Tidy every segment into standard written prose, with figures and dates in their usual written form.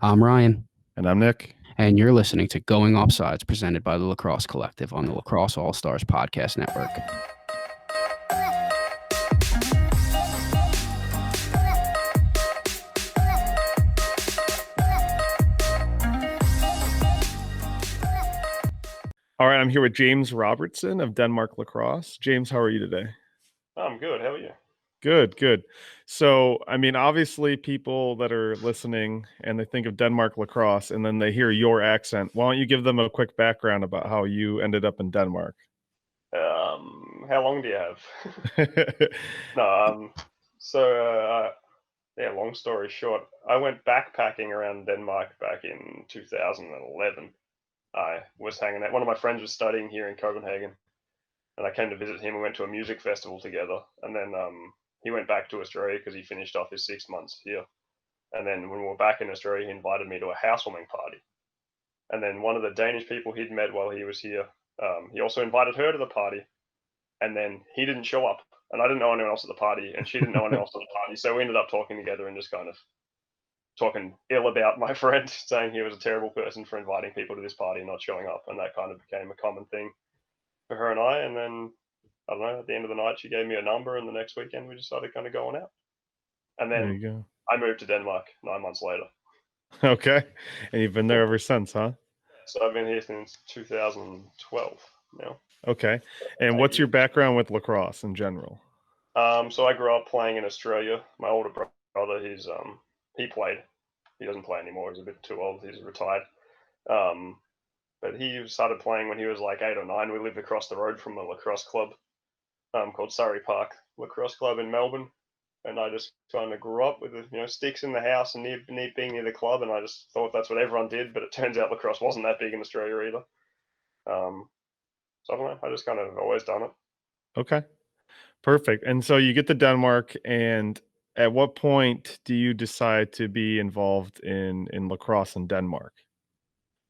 I'm Ryan, And I'm Nick. and you're listening to Going Offsides, presented by the Lacrosse Collective on the Lacrosse All Stars Podcast Network. All right, I'm here with James Robertson of Denmark Lacrosse. James, how are you today? I'm good. How are you? Good. So, obviously people that are listening and they think of Denmark Lacrosse and then they hear your accent. Why don't you give them a quick background about how you ended up in Denmark? How long do you have? No, yeah, long story short, I went backpacking around Denmark back in 2011. I was hanging out. One of my friends was studying here in Copenhagen, and I came to visit him. We went to a music festival together, and then he went back to Australia because he finished off his 6 months here. And then when we were back in Australia, he invited me to a housewarming party. And then one of the Danish people he'd met while he was here, he also invited her to the party, and then he didn't show up, and I didn't know anyone else at the party, and she didn't know anyone else at the party. So we ended up talking together and just kind of talking ill about my friend, saying he was a terrible person for inviting people to this party and not showing up, and that kind of became a common thing for her and I. And then I don't know, at the end of the night, she gave me a number, and the next weekend we just started kind of going out. And There then you go. I moved to Denmark 9 months later. Okay. And you've been there ever since, huh? So I've been here since 2012 now. Okay. And what's your background with lacrosse in general? So I grew up playing in Australia. My older brother, he played. He doesn't play anymore. He's a bit too old. He's retired. But he started playing when he was like 8 or 9. We lived across the road from a lacrosse club called Surrey Park Lacrosse Club in Melbourne. And I just kind of grew up with sticks in the house and being near the club, and I just thought that's what everyone did. But it turns out lacrosse wasn't that big in Australia either. So I don't know. I just kind of always done it. Okay. Perfect. And so you get to Denmark, and at what point do you decide to be involved in lacrosse in Denmark?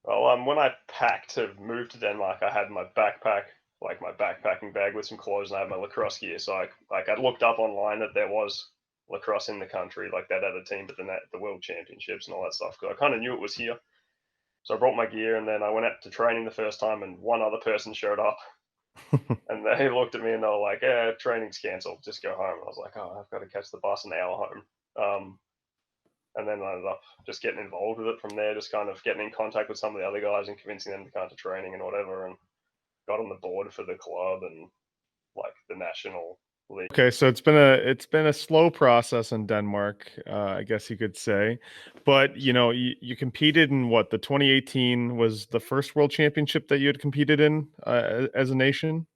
Well, when I packed to move to Denmark, I had my backpack, like my backpacking bag with some clothes, and I had my lacrosse gear. So I looked up online that there was lacrosse in the country, like that had a team at the World Championships and all that stuff. Because I kind of knew it was here. So I brought my gear, and then I went out to training the first time, and one other person showed up. And they looked at me and they were like, "Yeah, training's cancelled. Just go home." And I was like, "Oh, I've got to catch the bus an hour home." And then I ended up just getting involved with it from there, just kind of getting in contact with some of the other guys and convincing them to come to training and whatever, and got on the board for the club and like the national league. Okay, so it's been a slow process in Denmark, I guess you could say, but you competed in what, the 2018 was the first World Championship that you had competed in as a nation?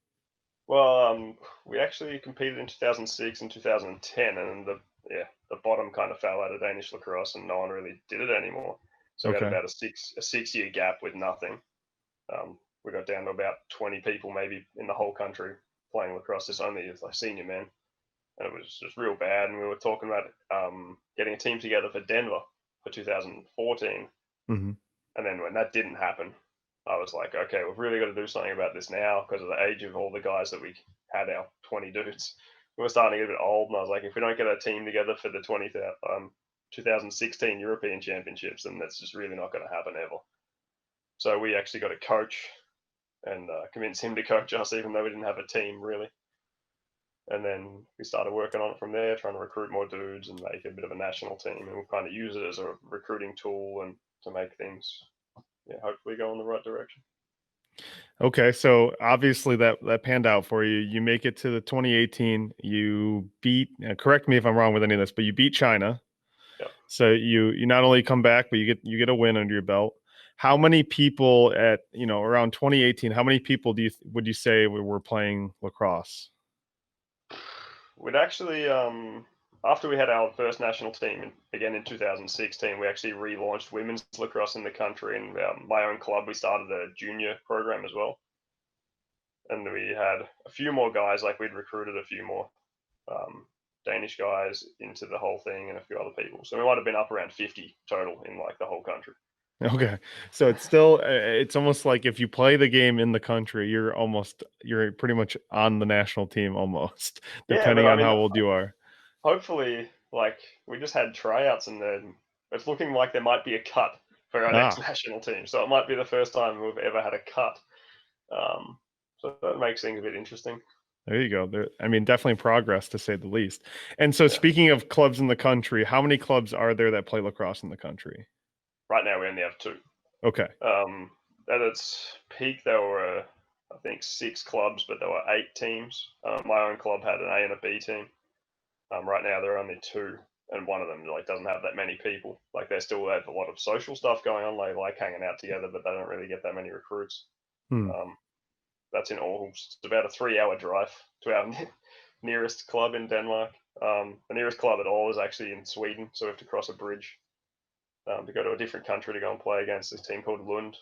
Well, we actually competed in 2006 and 2010, and the bottom kind of fell out of Danish lacrosse, and no one really did it anymore. So we had Okay. about a 6 year gap with nothing. We got down to about 20 people maybe in the whole country playing lacrosse. There's only like senior men, and it was just real bad. And we were talking about getting a team together for Denver for 2014, Mm-hmm. and then when that didn't happen, I was like, okay, we've really got to do something about this now because of the age of all the guys that we had, our 20 dudes. We were starting to get a bit old, and I was like, if we don't get a team together for the 2016 European Championships, then that's just really not going to happen ever. So we actually got a coach and convinced him to coach us, even though we didn't have a team really. And then we started working on it from there, trying to recruit more dudes and make a bit of a national team. And we'll kind of use it as a recruiting tool and to make things, hopefully go in the right direction. Okay, so obviously that panned out for you. You make it to the 2018. You beat, correct me if I'm wrong with any of this, but you beat China. Yep. So you not only come back, but you get a win under your belt. How many people at around 2018? How many people would you say were playing lacrosse? We'd actually after we had our first national team again in 2016, we actually relaunched women's lacrosse in the country. And my own club, we started a junior program as well. And we had a few more guys, like we'd recruited a few more Danish guys into the whole thing and a few other people. So we might have been up around 50 total in like the whole country. Okay, so it's almost like if you play the game in the country, you're pretty much on the national team almost, Yeah, depending but I on mean, how old you are. hopefully, like we just had tryouts and then it's looking like there might be a cut for our next national team. So it might be the first time we've ever had a cut. So that makes things a bit interesting. There you go. I mean, definitely progress to say the least. And so, speaking of clubs in the country, how many clubs are there that play lacrosse in the country? Right now, we only have 2. Okay. At its peak, there were, I think, 6 clubs, but there were 8 teams. My own club had an A and a B team. Right now, there are only 2, and one of them doesn't have that many people. Like they still have a lot of social stuff going on. They like hanging out together, but they don't really get that many recruits. That's in Aarhus. It's about a 3-hour drive to our nearest club in Denmark. The nearest club at all is actually in Sweden, so we have to cross a bridge to go to a different country to go and play against this team called Lund.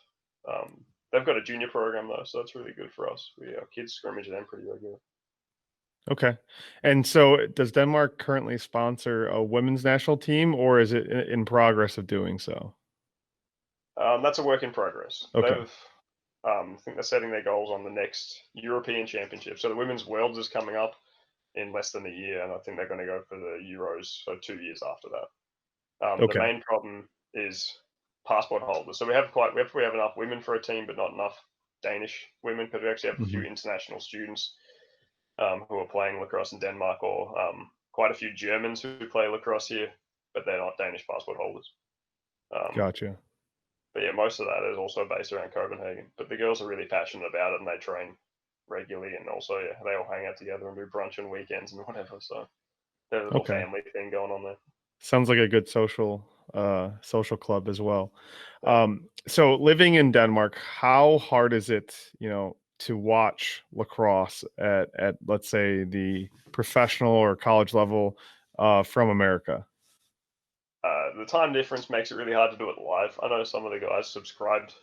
They've got a junior program though, so that's really good for us. Our kids scrimmage them pretty regular. Okay. And so does Denmark currently sponsor a women's national team, or is it in progress of doing so? That's a work in progress. Okay. I think they're setting their goals on the next European Championship. So the Women's Worlds is coming up in less than a year, and I think they're going to go for the Euros, so 2 years after that. The main problem is passport holders. So we have enough women for a team, but not enough Danish women, because we actually have a few international students who are playing lacrosse in Denmark, or quite a few Germans who play lacrosse here, but they're not Danish passport holders. Gotcha. But yeah, most of that is also based around Copenhagen. But the girls are really passionate about it, and they train regularly, and also they all hang out together and do brunch on weekends and whatever. So there's a little family thing going on there. Sounds like a good social club as well. So living in Denmark, how hard is it, to watch lacrosse at let's say the professional or college level from America? The time difference makes it really hard to do it live. I know some of the guys subscribed.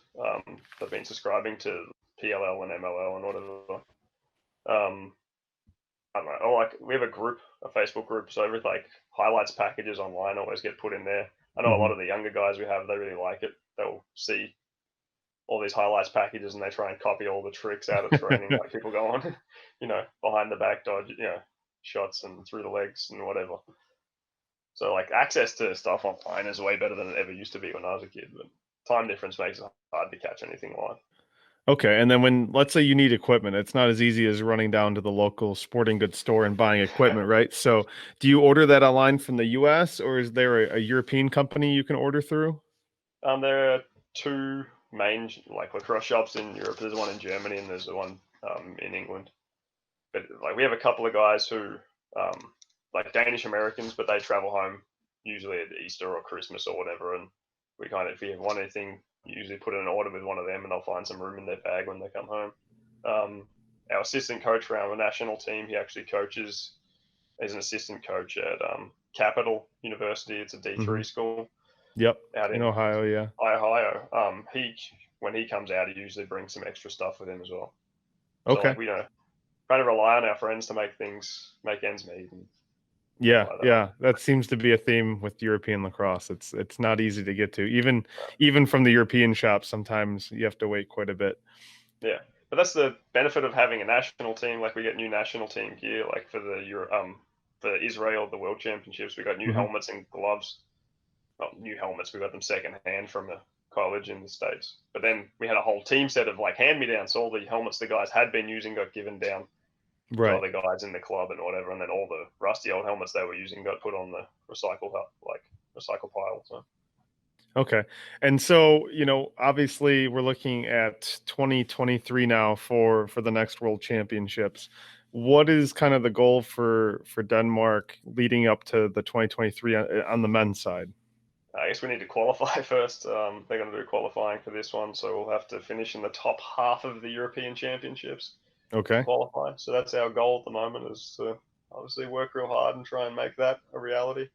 They've been subscribing to PLL and MLL and whatever. I don't know. We have a Facebook group, so every highlights packages online always get put in there. I know a lot of the younger guys we have, they really like it. They'll see all these highlights packages and they try and copy all the tricks out of training, like people go on, behind the back dodge, shots and through the legs and whatever. So access to stuff online is way better than it ever used to be when I was a kid, but time difference makes it hard to catch anything live. Okay, and then when, let's say you need equipment, it's not as easy as running down to the local sporting goods store and buying equipment, right? So do you order that online from the US, or is there a European company you can order through? There are 2 main lacrosse shops in Europe. There's one in Germany and there's one in England. But we have a couple of guys who Danish Americans, but they travel home usually at Easter or Christmas or whatever, and we if we want anything, usually put in an order with one of them, and they'll find some room in their bag when they come home. Our assistant coach for our national team, he actually coaches as an assistant coach at Capital University. It's a D3 school. Yep, out in Ohio, yeah. Ohio. When he comes out, he usually brings some extra stuff with him as well. Okay. So we don't kind of rely on our friends to make ends meet. Yeah, that seems to be a theme with European lacrosse. It's not easy to get to. Even from the European shops, sometimes you have to wait quite a bit. Yeah, but that's the benefit of having a national team. We get new national team gear, for for Israel, the World Championships. We got new helmets and gloves. Not new helmets. We got them secondhand from a college in the States. But then we had a whole team set of hand-me-downs. So all the helmets the guys had been using got given down to other guys in the club and whatever, and then all the rusty old helmets they were using got put on the recycle pile. So. Okay. And so, obviously we're looking at 2023 now for the next World Championships. What is kind of the goal for Denmark leading up to the 2023 on the men's side? I guess we need to qualify first. They're going to do qualifying for this one, so we'll have to finish in the top half of the European Championships. Okay. To qualify. So that's our goal at the moment, is to obviously work real hard and try and make that a reality.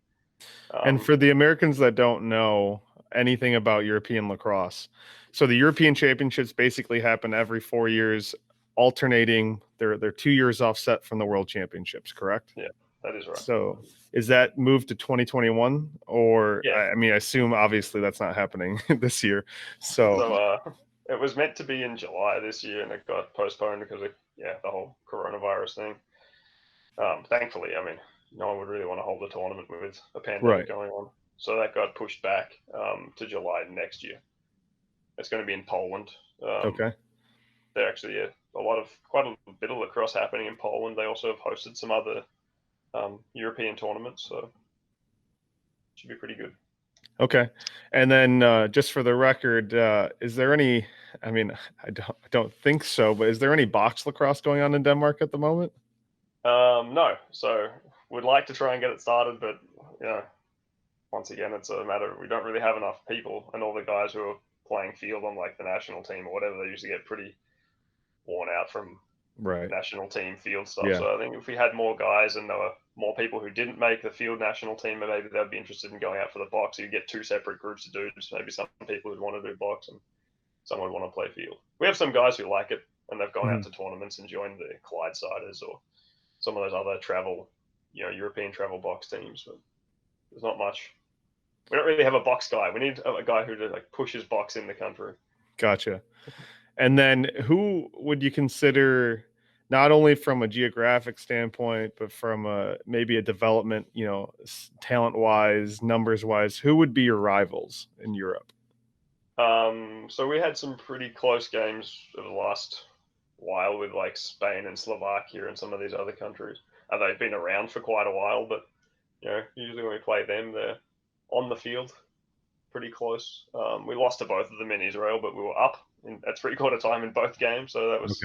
And for the Americans that don't know anything about European lacrosse, so the European Championships basically happen every 4 years, alternating. They're 2 years offset from the World Championships, correct? Yeah, that is right. So is that moved to 2021, or I mean, I assume obviously that's not happening this year. So it was meant to be in July this year, and it got postponed because of the whole coronavirus thing. Thankfully, I mean, no one would really want to hold a tournament with a pandemic going on. so that got pushed back to July next year. It's going to be in Poland. Okay. They're actually quite a bit of lacrosse happening in Poland. They also have hosted some other European tournaments, so it should be pretty good. Okay. And then just for the record, is there any, I mean, I don't think so, but is there any box lacrosse going on in Denmark at the moment? No. So we'd like to try and get it started, but once again, it's a matter of we don't really have enough people, and all the guys who are playing field on like the national team or whatever, they usually get pretty worn out from Right. national team field stuff. Yeah. So I think if we had more guys and there were more people who didn't make the field national team, maybe they'd be interested in going out for the box. You get two separate groups of dudes. Maybe some people would want to do box and some would want to play field. We have some guys who like it and they've gone out to tournaments and joined the Clydesiders or some of those other travel, European travel box teams. But there's not much. We don't really have a box guy. We need a guy who like pushes box in the country. Gotcha. And then who would you consider, not only from a geographic standpoint, but from maybe a development, talent wise, numbers wise, who would be your rivals in Europe? So we had some pretty close games over the last while with like Spain and Slovakia and some of these other countries. They've been around for quite a while, but usually when we play them, they're on the field pretty close. We lost to both of them in Israel, but we were up at three-quarter time in both games, so that was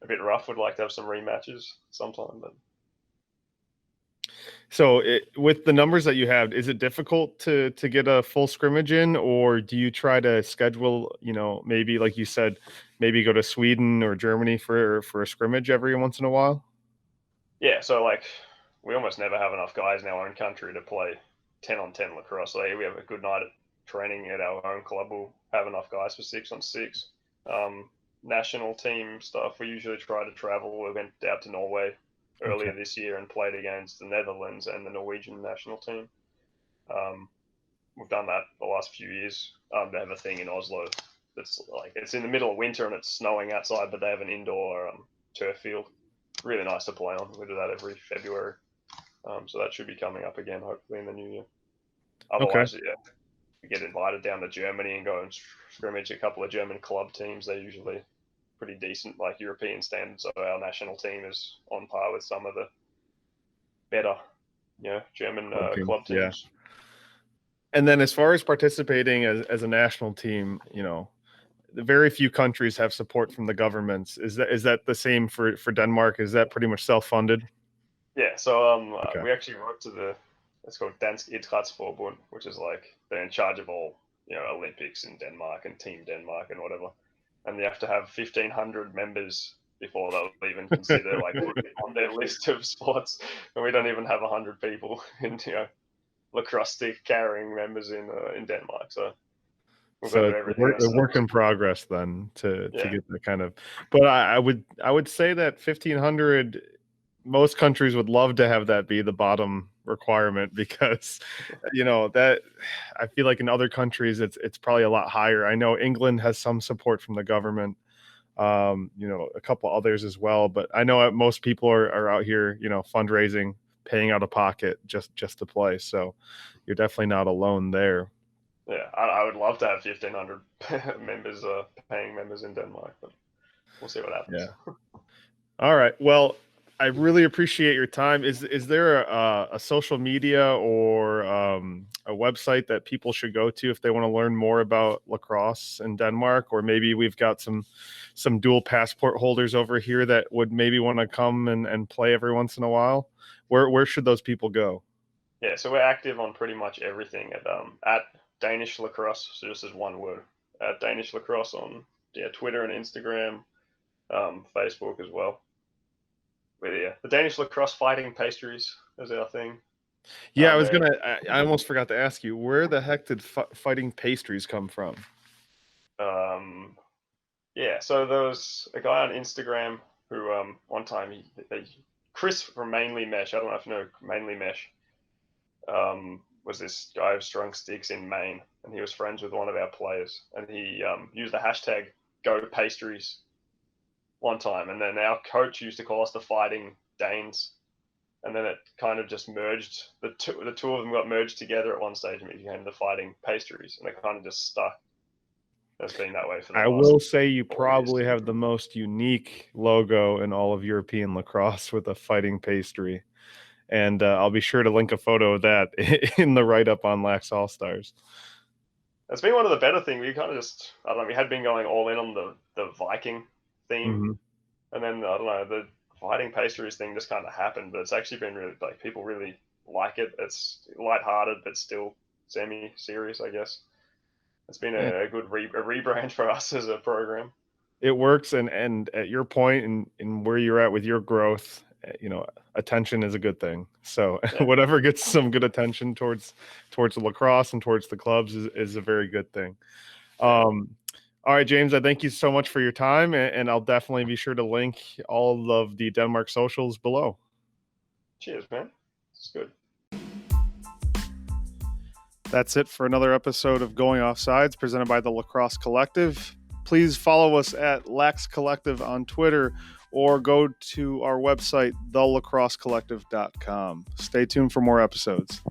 a bit rough. We'd like to have some rematches sometime. But so with the numbers that you have, is it difficult to get a full scrimmage in, or do you try to schedule, maybe like you said, maybe go to Sweden or Germany for a scrimmage every once in a while? Yeah, so like we almost never have enough guys in our own country to play 10-on-10 lacrosse. So we have a good night at training at our own club. We'll have enough guys for 6-on-6. National team stuff, we usually try to travel. We went out to Norway earlier this year and played against the Netherlands and the Norwegian national team. We've done that the last few years. They have a thing in Oslo that's like it's in the middle of winter and it's snowing outside, but they have an indoor turf field. Really nice to play on. We do that every February. So that should be coming up again, hopefully in the new year. Otherwise, we get invited down to Germany and go and scrimmage a couple of German club teams. They're usually pretty decent, like European standards. So our national team is on par with some of the better, German club teams. Yeah. And then as far as participating as a national team, very few countries have support from the governments. Is that the same for Denmark? Is that pretty much self-funded? Yeah. So we actually wrote to it's called Dansk Idrætsforbund, which is like they're in charge of all Olympics in Denmark and Team Denmark and whatever, and they have to have 1,500 members before they'll even consider like on their list of sports, and we don't even have 100 people in lacrosse stick carrying members in Denmark. So it's a work in progress then to get the kind of. But I would say that 1,500. Most countries would love to have that be the bottom requirement because, that I feel like in other countries it's probably a lot higher. I know England has some support from the government, a couple others as well. But I know most people are out here, fundraising, paying out of pocket just to play. So you're definitely not alone there. Yeah, I would love to have 1,500 members, paying members in Denmark, but we'll see what happens. Yeah. All right. Well, I really appreciate your time. Is there a social media or a website that people should go to if they want to learn more about lacrosse in Denmark? Or maybe we've got some dual passport holders over here that would maybe want to come and play every once in a while. Where should those people go? Yeah, so we're active on pretty much everything at Danish Lacrosse. So just as one word, at Danish Lacrosse on Twitter and Instagram, Facebook as well. The Danish Lacrosse Fighting Pastries is our thing. Yeah, I almost forgot to ask you, where the heck did Fighting Pastries come from? So there was a guy on Instagram who one time Chris from Mainly Mesh. I don't know if you know Mainly Mesh. Was this guy who strung sticks in Maine, and he was friends with one of our players, and he used the hashtag Go Pastries one time, and then our coach used to call us the Fighting Danes, and then it kind of just merged. The two of them got merged together at one stage, and it became the Fighting Pastries, and it kind of just stuck. It's been that way for the I last will say you 4 probably years. have the most unique logo in all of European lacrosse with a Fighting Pastry. And I'll be sure to link a photo of that in the write-up on Lax All-Stars. It's been one of the better things. We kind of just, I don't know, we had been going all in on the Viking theme. Mhm. And then, I don't know, the Fighting Pastries thing just kind of happened, but it's actually been really, like, people really like it. It's lighthearted, but still semi-serious, I guess. It's been a good rebrand for us as a program. It works, and at your point and where you're at with your growth, attention is a good thing. So Yeah. whatever gets some good attention towards the lacrosse and towards the clubs is a very good thing. All right, James, I thank you so much for your time, and I'll definitely be sure to link all of the Denmark socials below. Cheers, man. It's good. That's it for another episode of Going Offsides, presented by the Lacrosse Collective. Please follow us at Lax Collective on Twitter, or go to our website, thelacrossecollective.com. Stay tuned for more episodes.